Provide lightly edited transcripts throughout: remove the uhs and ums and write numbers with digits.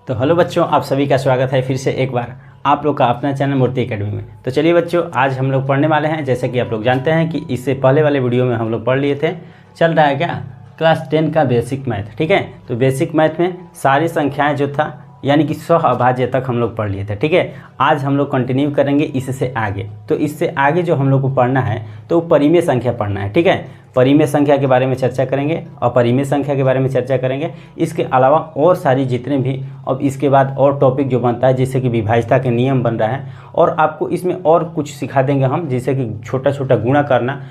तो हेलो बच्चों, आप सभी का स्वागत है फिर से एक बार आप लोग का अपना चैनल मूर्ति एकेडमी में। तो चलिए बच्चों, आज हम लोग पढ़ने वाले हैं। जैसे कि आप लोग जानते हैं कि इससे पहले वाले वीडियो में हम लोग पढ़ लिए थे, चल रहा है क्या क्लास 10 का बेसिक मैथ। ठीक है, तो बेसिक मैथ में सारी संख्याएं जो था यानी कि 100 अभाज्य तक हम लोग पढ़ लिए थे। ठीक है, आज हम लोग कंटिन्यू करेंगे इससे आगे। तो इससे आगे जो हम लोग को पढ़ना है तो परिमेय संख्या पढ़ना है। ठीक है, परिमेय संख्या के बारे में चर्चा करेंगे, अपरिमेय संख्या के बारे में चर्चा करेंगे। इसके अलावा और सारी जितने भी अब इसके बाद और टॉपिक जो बनता है, जैसे कि विभाज्यता के नियम बन रहा है, और आपको इसमें और कुछ सिखा देंगे हम, जैसे कि छोटा छोटा गुणा करना,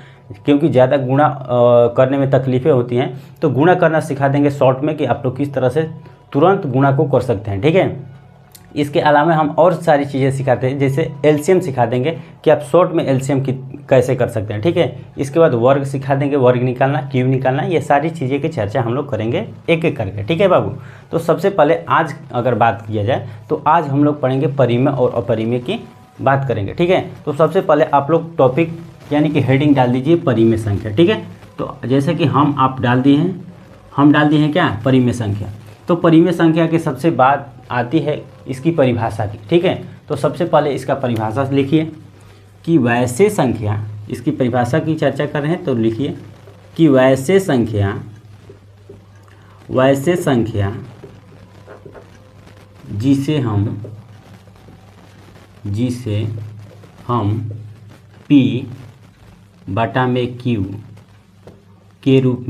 क्योंकि ज़्यादा गुणा करने में तकलीफ़ें होती हैं, तो गुणा करना सिखा देंगे शॉर्ट में कि आप लोग किस तरह से तुरंत गुणा को कर सकते हैं। ठीक है, इसके अलावा हम और सारी चीज़ें सिखाते हैं, जैसे एलसीएम सिखा देंगे कि आप शॉर्ट में एलसीएम की कैसे कर सकते हैं। ठीक है, इसके बाद वर्ग सिखा देंगे, वर्ग निकालना, क्यूब निकालना, ये सारी चीज़ें की चर्चा हम लोग करेंगे एक एक करके। ठीक है बाबू, तो सबसे पहले आज अगर बात किया जाए तो आज हम लोग पढ़ेंगे परिमेय और अपरिमेय की बात करेंगे। ठीक है, तो सबसे पहले आप लोग टॉपिक यानी कि हेडिंग डाल दीजिए परिमेय संख्या। ठीक है, तो जैसे कि आप डाल दिए हैं, हम डाल दिए हैं क्या परिमेय संख्या। तो परिमेय संख्या के सबसे बाद आती है इसकी परिभाषा की। ठीक है, तो सबसे पहले इसका परिभाषा लिखिए कि वैसे संख्या, इसकी परिभाषा की चर्चा कर रहे हैं तो लिखिए कि वैसे संख्या जिसे हम P बटा में Q के रूप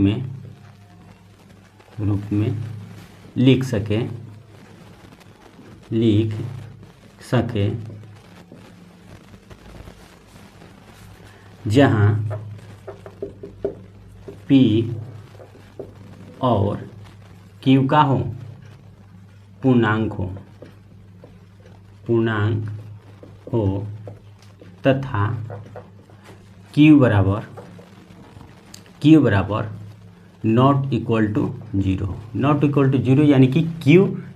में लिख सके जहाँ P और Q का हो पूर्णांक हो तथा Q बराबर नॉट इक्वल टू जीरो, यानी कि Q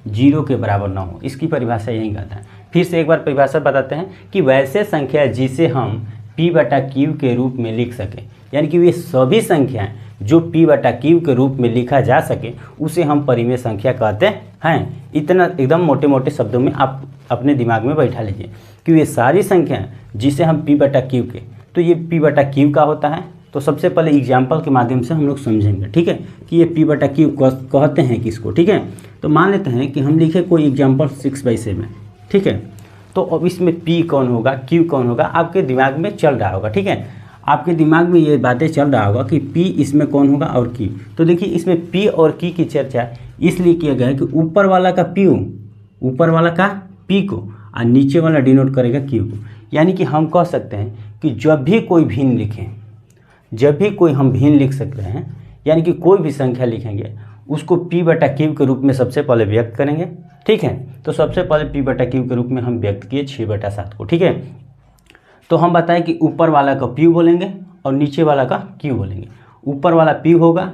0 के बराबर ना हो। इसकी परिभाषा यही कहता है। फिर से एक बार परिभाषा बताते हैं कि वैसे संख्या जिसे हम P बटा Q के रूप में लिख सकें, यानी कि वे सभी संख्याएं जो P बटा Q के रूप में लिखा जा सके उसे हम परिमेय संख्या कहते हैं। इतना एकदम मोटे मोटे शब्दों में आप अपने दिमाग में बैठा लीजिए कि ये सारी संख्याएं जिसे हम P बटा Q के, तो ये P बटा Q का होता है। तो सबसे पहले एग्जाम्पल के माध्यम से हम लोग समझेंगे। ठीक है, कि ये P बटा Q कहते हैं किसको। ठीक है, तो मान लेते हैं कि हम लिखे कोई एग्जाम्पल 6/7। ठीक है, तो अब इसमें P कौन होगा, Q कौन होगा, आपके दिमाग में चल रहा होगा। ठीक है, आपके दिमाग में ये बातें चल रहा होगा कि P इसमें कौन होगा और Q। तो देखिए, इसमें P और Q की चर्चा इसलिए किया गया है कि ऊपर वाला का P को और नीचे वाला डिनोट करेगा Q को। यानी कि हम कह सकते हैं कि जब भी कोई हम भिन्न लिख सकते हैं, यानी कि कोई भी संख्या लिखेंगे उसको P बटा Q के रूप में सबसे पहले व्यक्त करेंगे। ठीक है, तो सबसे पहले P बटा Q के रूप में हम व्यक्त किए 6/7 को। ठीक है, तो हम बताएं कि ऊपर वाला का P बोलेंगे और नीचे वाला का Q बोलेंगे। ऊपर वाला P होगा,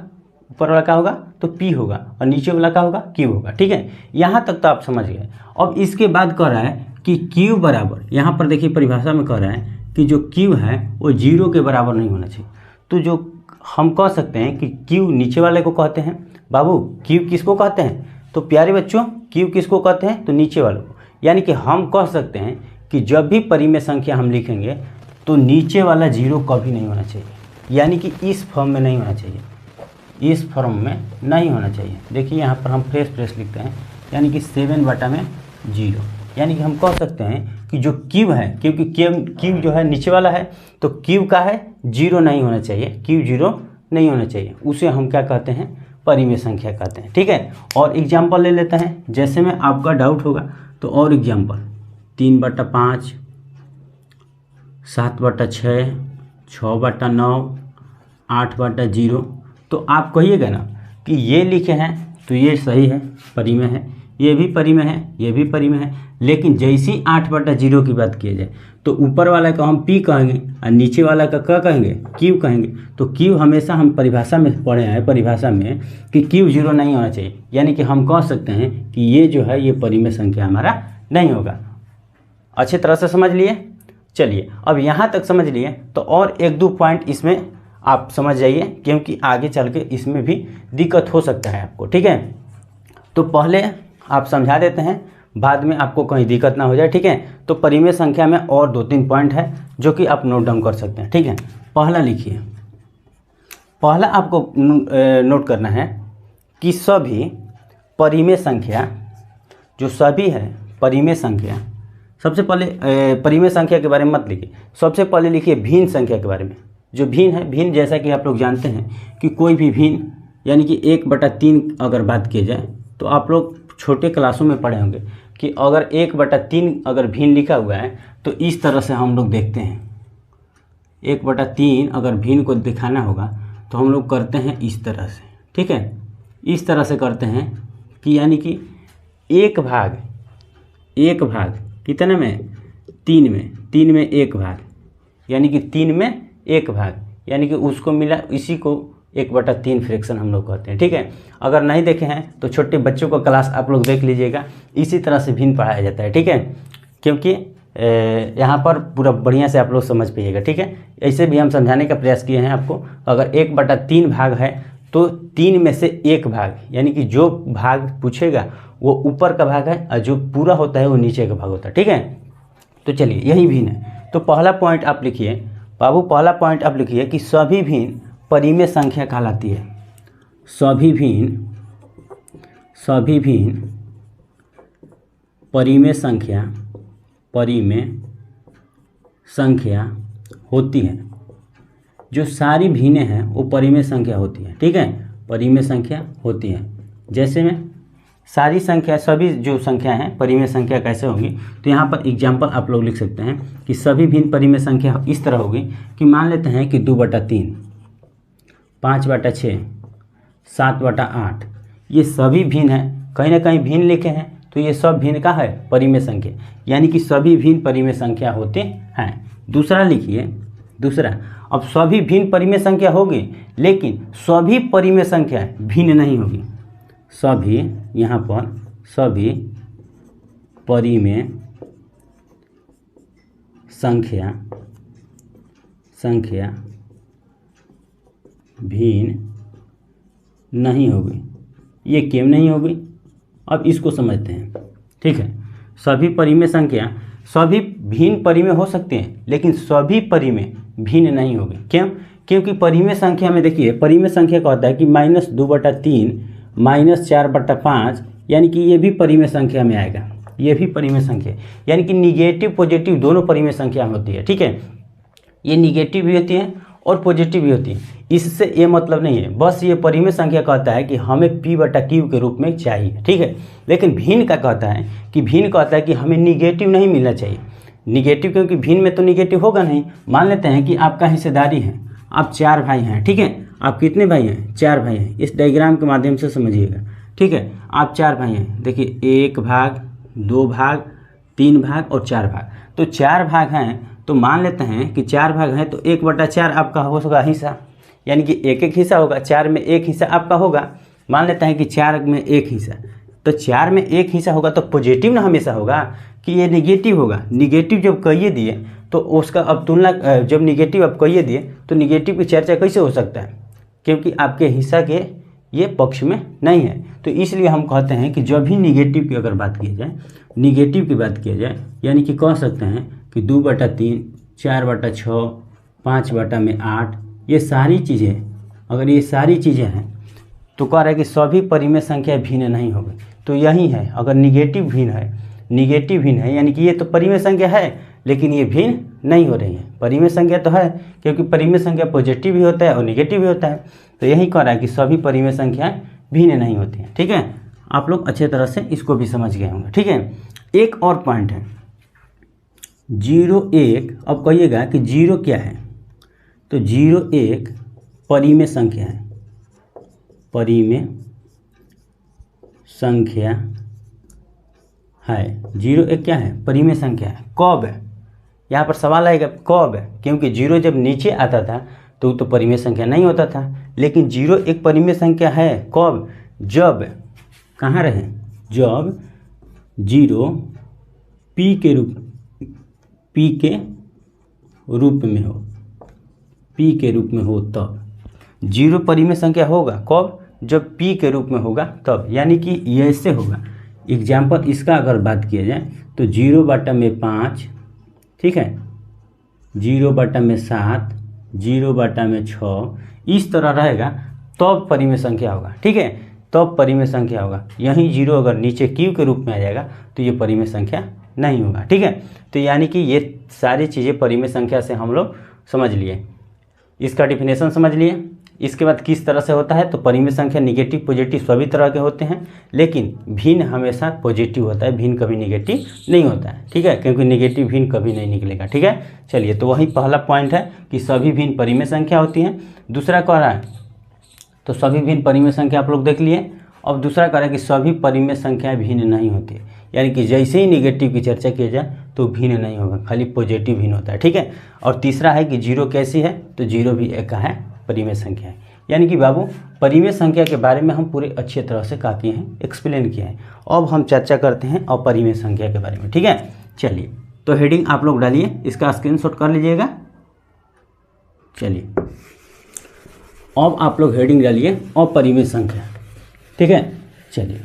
ऊपर वाला का होगा तो P होगा, और नीचे वाला का होगा Q होगा। ठीक है, यहाँ तक तो आप समझ गए। अब इसके बाद कह रहा है कि Q बराबर, यहाँ पर देखिए परिभाषा में कह रहा है कि जो Q है वो 0 के बराबर नहीं होना चाहिए। तो जो हम कह सकते हैं कि Q नीचे वाले को कहते हैं। बाबू, Q किसको कहते हैं? तो प्यारे बच्चों, Q किसको कहते हैं? तो नीचे वालों को। यानी कि हम कह सकते हैं कि जब भी परिमेय संख्या हम लिखेंगे तो नीचे वाला 0 कभी नहीं होना चाहिए, यानी कि इस फॉर्म में नहीं होना चाहिए, इस फॉर्म में नहीं होना चाहिए। देखिए यहाँ पर हम फ्रेश लिखते हैं, यानी कि 7/0। यानी कि हम कह सकते हैं कि जो Q है, क्योंकि Q जो है नीचे वाला है, तो Q का है 0 नहीं होना चाहिए, Q 0 नहीं होना चाहिए, उसे हम क्या कहते हैं? परिमेय संख्या कहते हैं। ठीक है, और एग्जाम्पल ले लेते हैं, जैसे में आपका डाउट होगा तो और एग्जाम्पल 3/5, 7/6, 6/9, 8/0। तो आप कहिएगा ना कि ये लिखे हैं तो ये सही है, परिमेय है, ये भी परिमेय है, ये भी परिमेय है। लेकिन जैसी 8/0 की बात किया जाए तो ऊपर वाला का हम P कहेंगे और नीचे वाला का क्या कहेंगे? Q कहेंगे। तो Q हमेशा हम परिभाषा में पढ़े हैं, परिभाषा में कि Q 0 नहीं होना चाहिए, यानी कि हम कह सकते हैं कि ये जो है ये परिमेय संख्या हमारा नहीं होगा। अच्छी तरह से समझ लिए? चलिए, अब यहाँ तक समझ लिए तो और 1-2 पॉइंट इसमें आप समझ जाइए, क्योंकि आगे चल के इसमें भी दिक्कत हो सकता है आपको। ठीक है, तो पहले आप समझा देते हैं, बाद में आपको कहीं दिक्कत ना हो जाए, ठीक है। तो परिमेय संख्या में और 2-3 पॉइंट है जो कि आप नोट डाउन कर सकते हैं, ठीक है। पहला लिखिए, पहला आपको नोट करना है कि सभी परिमेय संख्या, जो सभी है परिमेय संख्या, सबसे पहले परिमेय संख्या के बारे में मत लिखिए, सबसे पहले लिखिए भिन्न संख्या के बारे में। जो भिन्न है, भिन्न जैसा कि आप लोग जानते हैं कि कोई भी भिन्न यानी कि 1/3 अगर बात की जाए तो आप लोग छोटे क्लासों में पढ़े होंगे कि अगर 1/3 अगर भिन्न लिखा हुआ है तो इस तरह से हम लोग देखते हैं। 1/3 अगर भिन्न को दिखाना होगा तो हम लोग करते हैं इस तरह से, ठीक है। इस तरह से करते हैं कि यानी कि एक भाग कितने में, 3 में, 3 में 1 भाग यानी कि 3 में 1 भाग यानी कि उसको मिला, इसी को 1/3 फ्रैक्शन हम लोग कहते हैं, ठीक है। अगर नहीं देखे हैं तो छोटे बच्चों का क्लास आप लोग देख लीजिएगा, इसी तरह से भिन्न पढ़ाया जाता है, ठीक है। क्योंकि यहाँ पर पूरा बढ़िया से आप लोग समझ पाइएगा, ठीक है। ऐसे भी हम समझाने का प्रयास किए हैं आपको। अगर 1/3 भाग है तो 3 में से 1 भाग यानी कि जो भाग पूछेगा वो ऊपर का भाग है और जो पूरा होता है वो नीचे का भाग होता है, ठीक है। तो चलिए यही भिन्न है। तो पहला पॉइंट आप लिखिए बाबू, पहला पॉइंट आप लिखिए कि सभी भिन्न परिमेय संख्या कहलाती है। सभी भिन्न परिमेय संख्या होती है। जो सारी भिन्नें हैं वो परिमेय संख्या होती है, ठीक है, परिमेय संख्या होती है। जैसे में सारी संख्या, सभी जो संख्या हैं परिमेय संख्या कैसे होगी, तो यहाँ पर एग्जाम्पल आप लोग लिख सकते हैं कि सभी भिन्न परिमेय संख्या इस तरह होगी कि मान लेते हैं कि 2/3, 5/6, 7/8, ये सभी भिन्न हैं, कहीं ना कहीं भिन्न लिखे हैं तो ये सब भिन्न का है परिमेय संख्या, यानी कि सभी भिन्न परिमेय संख्या होते हैं। दूसरा लिखिए, दूसरा, अब सभी भिन्न परिमेय संख्या होगी लेकिन सभी परिमेय संख्या भिन्न नहीं होगी। सभी, यहाँ पर सभी परिमेय संख्या भिन्न नहीं होगी। ये क्यों नहीं होगी, अब इसको समझते हैं, ठीक है। सभी परिमेय संख्या, सभी भिन्न परिमेय हो सकते हैं लेकिन सभी परिमेय भिन्न नहीं होगी। क्यों? क्योंकि परिमेय संख्या में देखिए, परिमेय संख्या का होता है कि -2/3, -4/5, यानी कि ये भी परिमेय संख्या में आएगा, ये भी परिमेय संख्या, यानी कि निगेटिव पॉजिटिव दोनों परिमेय संख्या होती है, ठीक है। ये निगेटिव भी होती है और पॉजिटिव भी होती है। इससे ये मतलब नहीं है, बस ये परिमेय संख्या कहता है कि हमें P/Q के रूप में चाहिए, ठीक है। लेकिन भिन्न का कहता है कि हमें निगेटिव नहीं मिलना चाहिए। निगेटिव, क्योंकि भिन्न में तो निगेटिव होगा नहीं। मान लेते हैं कि आपका हिस्सेदारी है, आप 4 भाई हैं, ठीक है। आप कितने भाई हैं? 4 भाई हैं। इस डायग्राम के माध्यम से समझिएगा, ठीक है। आप 4 भाई हैं, देखिए 1 भाग, 2 भाग, 3 भाग और 4 भाग। तो 4 भाग हैं, तो मान लेते हैं कि 4 भाग हैं तो 1/4 आपका होगा हिस्सा, यानी कि एक हिस्सा होगा। 4 में 1 हिस्सा आपका होगा। मान लेते हैं कि 4 में 1 हिस्सा, तो 4 में 1 हिस्सा होगा तो पॉजिटिव ना हमेशा होगा कि ये निगेटिव होगा। निगेटिव जब कहिए दिए तो उसका अब तुलना, जब निगेटिव आप कहिए दिए तो निगेटिव की चर्चा कैसे हो सकता है, क्योंकि आपके हिस्सा के ये पक्ष में नहीं है। तो इसलिए हम कहते हैं कि जब भी निगेटिव की अगर बात की जाए, निगेटिव की बात किया जाए, यानी कि कह सकते हैं कि 2/3, 4/6, 5/8, ये सारी चीज़ें, अगर ये सारी चीज़ें हैं तो कह रहा है कि सभी परिमेय संख्या भिन्न नहीं होगी। तो यही है, अगर निगेटिव भिन्न है यानी कि ये तो परिमेय संख्या है लेकिन ये भिन्न नहीं हो रही है। परिमेय संख्या तो है, क्योंकि परिमेय संख्या पॉजिटिव भी होता है और निगेटिव भी होता है। तो यही कह रहा है कि सभी परिमेय संख्याएं भिन्न नहीं होती हैं, ठीक है। आप लोग अच्छे तरह से इसको भी समझ गए होंगे, ठीक है। एक और पॉइंट है 0, 1। अब कहिएगा कि 0 क्या है, तो 0, 1 परिमेय संख्या है, परिमेय संख्या है। 0, 1 क्या है? परिमेय संख्या है। कब है? यहाँ पर सवाल आएगा कब है, क्योंकि 0 जब नीचे आता था तो परिमेय संख्या नहीं होता था, लेकिन 0, 1 परिमेय संख्या है कब? जब कहाँ रहे, जब 0 P के रूप में हो, P के रूप में हो तब 0 परिमेय संख्या होगा। कब? जब P के रूप में होगा तब, यानी कि ऐसे होगा, एग्जाम्पल इसका अगर बात किया जाए तो 0/5, ठीक है, 0/7, 0/6 इस तरह रहेगा तब परिमेय संख्या होगा, ठीक है, तब परिमेय संख्या होगा। यहीं 0 अगर नीचे क्यू के रूप में आ जाएगा तो ये परिमेय संख्या नहीं होगा, ठीक है। तो यानी कि ये सारी चीज़ें परिमेय संख्या से हम लोग समझ लिए, इसका डिफिनेशन समझ लिए। इसके बाद किस तरह से होता है, तो परिमेय संख्या निगेटिव पॉजिटिव सभी तरह के होते हैं, लेकिन भिन्न हमेशा पॉजिटिव होता है, भिन्न कभी निगेटिव नहीं होता है, ठीक है, क्योंकि निगेटिव भिन्न कभी नहीं निकलेगा, ठीक है। चलिए, तो वही पहला पॉइंट है कि सभी भिन्न परिमेय संख्या होती हैं। दूसरा कह रहा है, तो सभी भिन्न परिमेय संख्या आप लोग देख लिए। अब दूसरा कह रहा है कि सभी परिमेय संख्याएं भिन्न नहीं होती है, यानी कि जैसे ही निगेटिव की चर्चा की जाए तो भिन्न नहीं होगा, खाली पॉजिटिव भिन्न होता है, ठीक है। और तीसरा है कि 0 कैसी है, तो 0 भी एक का है परिमेय संख्या है। यानी कि बाबू परिमेय संख्या के बारे में हम पूरे अच्छी तरह से क्या किए हैं, एक्सप्लेन किया है। अब हम चर्चा करते हैं अपरिमेय संख्या के बारे में, ठीक है। चलिए, तो हेडिंग आप लोग डालिए, इसका स्क्रीनशॉट कर लीजिएगा। चलिए, अब आप लोग हेडिंग डालिए अपरिमेय संख्या, ठीक है। चलिए,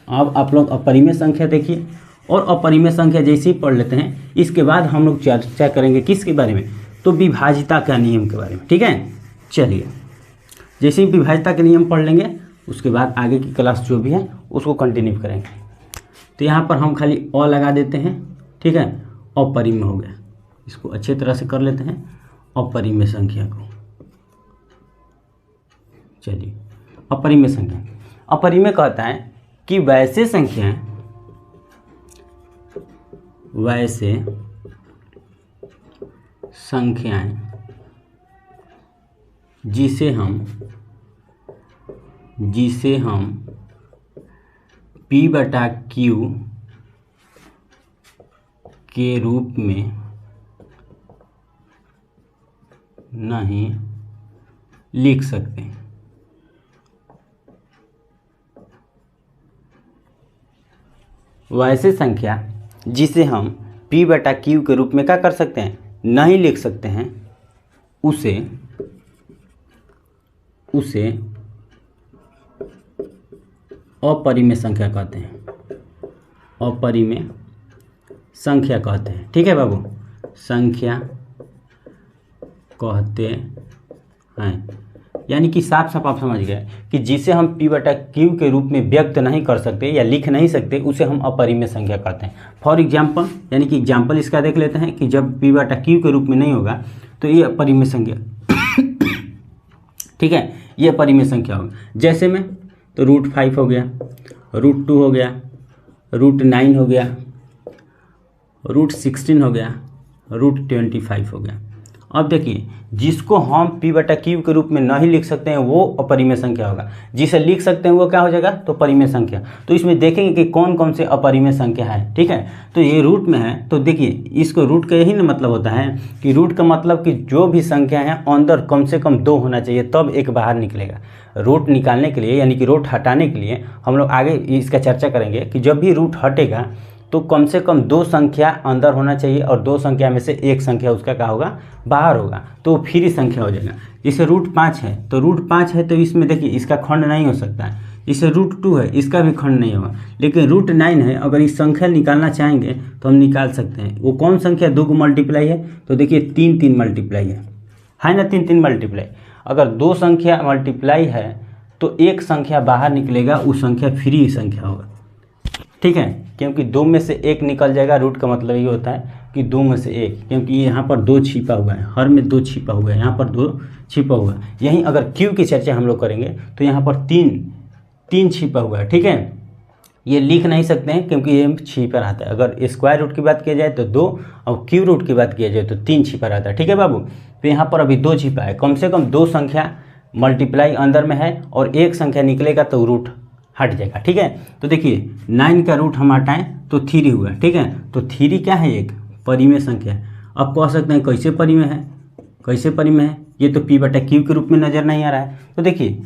अब आप लोग अपरिमेय संख्या देखिए, और अपरिमेय संख्या जैसे ही पढ़ लेते हैं, इसके बाद हम लोग चर्चा करेंगे किसके बारे में, तो विभाज्यता का नियम के बारे में, ठीक है। चलिए, जैसे ही विभाज्यता के नियम पढ़ लेंगे, उसके बाद आगे की क्लास जो भी है उसको कंटिन्यू करेंगे। तो यहाँ पर हम खाली अ लगा देते हैं, ठीक है, अपरिमेय हो गया। इसको अच्छे तरह से कर लेते हैं अपरिमेय संख्या को। चलिए, अपरिमेय संख्या, अपरिमेय कहता है कि वैसे संख्याएं जिसे हम P/Q के रूप में नहीं लिख सकते। वैसे संख्या जिसे हम P/Q के रूप में क्या कर सकते हैं, नहीं लिख सकते हैं, उसे अपरिमेय संख्या कहते हैं, अपरिमेय संख्या कहते हैं, ठीक है बाबू, संख्या कहते हैं। यानी कि साफ साफ आप समझ गए कि जिसे हम P/Q के रूप में व्यक्त नहीं कर सकते या लिख नहीं सकते, उसे हम अपरिमेय संख्या कहते हैं। फॉर एग्जाम्पल, यानी कि एग्जाम्पल इसका देख लेते हैं कि जब P/Q के रूप में नहीं होगा तो ये अपरिमेय संख्या ठीक है, ये अपरिमेय संख्या होगा। जैसे में तो √5 हो गया, √2 हो गया, √9 हो गया, √16 हो गया, √25 हो गया। अब देखिए, जिसको हम P/Q के रूप में नहीं लिख सकते हैं वो अपरिमेय संख्या होगा, जिसे लिख सकते हैं वो क्या हो जाएगा, तो परिमेय संख्या। तो इसमें देखेंगे कि कौन कौन से अपरिमेय संख्या है, ठीक है। तो ये रूट में है, तो देखिए इसको रूट का यही ना मतलब होता है कि रूट का मतलब कि जो भी संख्या है अंदर कम से कम 2 होना चाहिए, तब एक बाहर निकलेगा। रूट निकालने के लिए, यानी कि रूट हटाने के लिए हम लोग आगे इसका चर्चा करेंगे कि जब भी रूट हटेगा तो कम से कम 2 संख्या अंदर होना चाहिए और 2 संख्या में से एक संख्या उसका क्या होगा, बाहर होगा, तो फ्री संख्या हो जाएगा। जैसे √5 है, तो √5 है तो इसमें देखिए इसका खंड नहीं हो सकता है। जैसे √2 है, इसका भी खंड नहीं होगा। लेकिन √9 है, अगर इस संख्या निकालना चाहेंगे तो हम निकाल सकते हैं। वो कौन संख्या 2 को मल्टीप्लाई है, तो देखिए 3 मल्टीप्लाई है ना, 3 मल्टीप्लाई। अगर 2 संख्या मल्टीप्लाई है तो एक संख्या बाहर निकलेगा, उस संख्या फ्री संख्या होगा, ठीक है, क्योंकि 2 में से 1 निकल जाएगा। रूट का मतलब ये होता है कि 2 में से 1, क्योंकि यहाँ पर 2 छिपा हुआ है, हर में 2 छिपा हुआ है, यहाँ पर 2 छिपा हुआ है। यहीं अगर Q की चर्चा हम लोग करेंगे तो यहाँ पर 3 छिपा हुआ है, ठीक है। ये लिख नहीं सकते हैं क्योंकि ये छिपा रहता है। अगर स्क्वायर रूट की बात किया जाए तो 2 और क्यू रूट की बात किया जाए तो 3 छिपा रहता है, ठीक है बाबू। तो यहाँ पर अभी 2 छिपा है, कम से कम 2 संख्या मल्टीप्लाई अंदर में है और एक संख्या निकलेगा तो रूट हट जाएगा, ठीक है। तो देखिए 9 का रूट हम हटाएं तो 3 हुआ, ठीक है। तो 3 क्या है, एक परिमेय संख्या। अब कह सकते हैं कैसे परिमेय है, कैसे परिमेय है, ये तो P/Q के रूप में नज़र नहीं आ रहा है। तो देखिए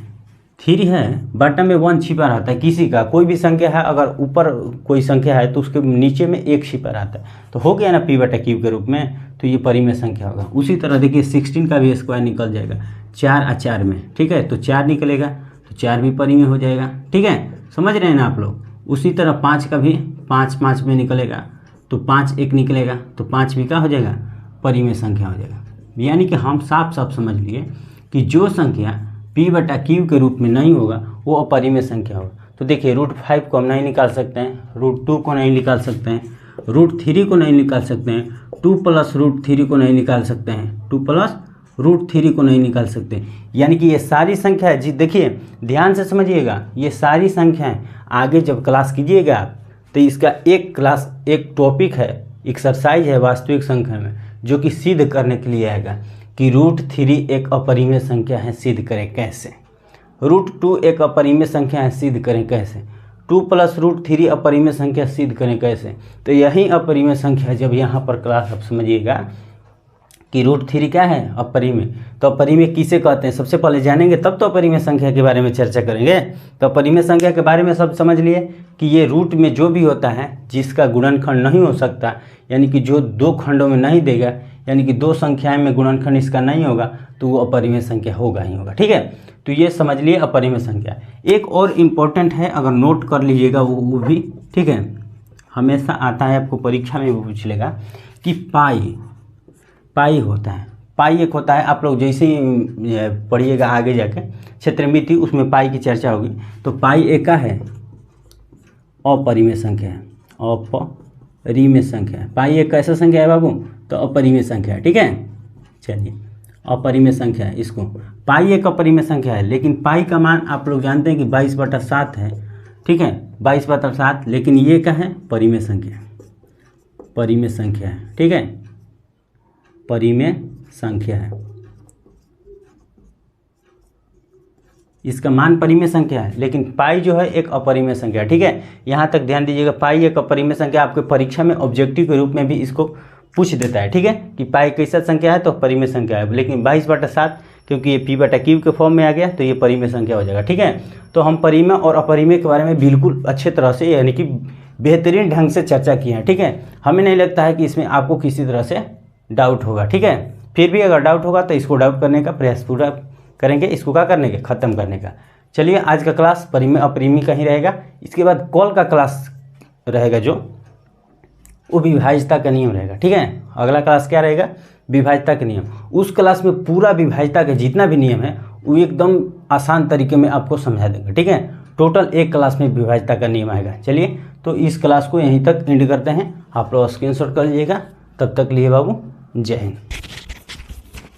3 है, बॉटम में 1 छिपा रहता है, किसी का कोई भी संख्या है, अगर ऊपर कोई संख्या है तो उसके नीचे में 1 छिपा रहता है, तो हो गया ना P/Q के रूप में, तो ये परिमेय संख्या होगा। उसी तरह देखिए 16 का भी स्क्वायर निकल जाएगा 4 और 4 में, ठीक है, तो 4 निकलेगा तो 4 भी परिमेय हो जाएगा, ठीक है, समझ रहे हैं ना आप लोग। उसी तरह 5 का भी 5 5 में निकलेगा तो 5 1 निकलेगा तो 5 भी क्या हो जाएगा, परिमेय संख्या हो जाएगा। यानी कि हम साफ साफ समझ लिए कि जो संख्या p/q के रूप में नहीं होगा वो अपरिमेय संख्या होगा। तो देखिए √5 को हम नहीं निकाल सकते हैं, √2 को नहीं निकाल सकते हैं, √3 को नहीं निकाल सकते हैं, 2 + √3 को नहीं निकाल सकते हैं, 2 + √3 को नहीं निकाल सकते। यानी कि ये सारी संख्या है जी, देखिए ध्यान से समझिएगा, ये सारी संख्याएं आगे जब क्लास कीजिएगा आप तो इसका एक क्लास एक टॉपिक है, एक्सरसाइज है वास्तविक संख्या में, जो कि सिद्ध करने के लिए आएगा कि √3 एक अपरिमेय संख्या है, सिद्ध करें कैसे। √2 एक अपरिमेय संख्या है, सिद्ध करें कैसे। 2 + √3 अपरिमेय संख्या सिद्ध करें कैसे। तो यही अपरिमेय संख्या जब यहाँ पर क्लास आप समझिएगा कि √3 क्या है, अपरिमेय। तो अपरिमेय किसे कहते हैं सबसे पहले जानेंगे, तब तो अपरिमेय संख्या के बारे में चर्चा करेंगे। तो अपरिमेय संख्या के बारे में सब समझ लिए कि ये रूट में जो भी होता है जिसका गुणनखंड नहीं हो सकता, यानी कि जो 2 खंडों में नहीं देगा, यानी कि 2 संख्याएं में गुणनखंड इसका नहीं होगा, तो वो अपरिमेय संख्या होगा ही होगा। ठीक है, तो ये समझ लिए अपरिमेय संख्या। एक और इम्पोर्टेंट है, अगर नोट कर लीजिएगा वो भी, ठीक है, हमेशा आता है आपको परीक्षा में भी पूछ लेगा कि पाई होता है। पाई एक होता है, आप लोग जैसे ही पढ़िएगा आगे जाके क्षेत्रमिति उसमें पाई की चर्चा होगी। तो पाई एक का है अपरिमेय संख्या है, अपरिमेय संख्या है। पाई एक कैसा संख्या है बाबू, तो अपरिमेय संख्या है। ठीक है, चलिए अपरिमेय संख्या है, इसको पाई एक अपरिमेय संख्या है। लेकिन पाई का मान आप लोग जानते हैं कि 22/7 है। ठीक है, 22/7, लेकिन ये क्या है, परिमेय संख्या, परिमेय संख्या है। ठीक है, परिमेय संख्या है, इसका मान परिमेय संख्या है, लेकिन पाई जो है एक अपरिमेय संख्या है। ठीक है, यहाँ तक ध्यान दीजिएगा, पाई एक अपरिमेय संख्या आपके परीक्षा में ऑब्जेक्टिव के रूप में भी इसको पूछ देता है। ठीक है, कि पाई कैसा संख्या है, तो परिमेय संख्या है। लेकिन 22/7 क्योंकि ये p/q के फॉर्म में आ गया तो ये परिमेय संख्या हो जाएगा। ठीक है, तो हम परिमेय और अपरिमेय के बारे में बिल्कुल अच्छे तरह से, यानी कि बेहतरीन ढंग से चर्चा की है। ठीक है, हमें नहीं लगता है कि इसमें आपको किसी तरह से डाउट होगा। ठीक है, फिर भी अगर डाउट होगा तो इसको डाउट करने का प्रयास पूरा करेंगे, इसको क्या करने का, ख़त्म करने का। चलिए आज का क्लास परिमेय अपरिमेय का ही रहेगा। इसके बाद कल का क्लास रहेगा जो वो विभाज्यता का नियम रहेगा। ठीक है, अगला क्लास क्या रहेगा, विभाज्यता का नियम। उस क्लास में पूरा विभाज्यता का जितना भी नियम है वो एकदम आसान तरीके में आपको समझा देंगे। ठीक है, टोटल एक क्लास में विभाज्यता का नियम आएगा। चलिए तो इस क्लास को यहीं तक एंड करते हैं, आप लोग स्क्रीनशॉट कर लीजिएगा। तब तक लिए बाबू, जय हिंद।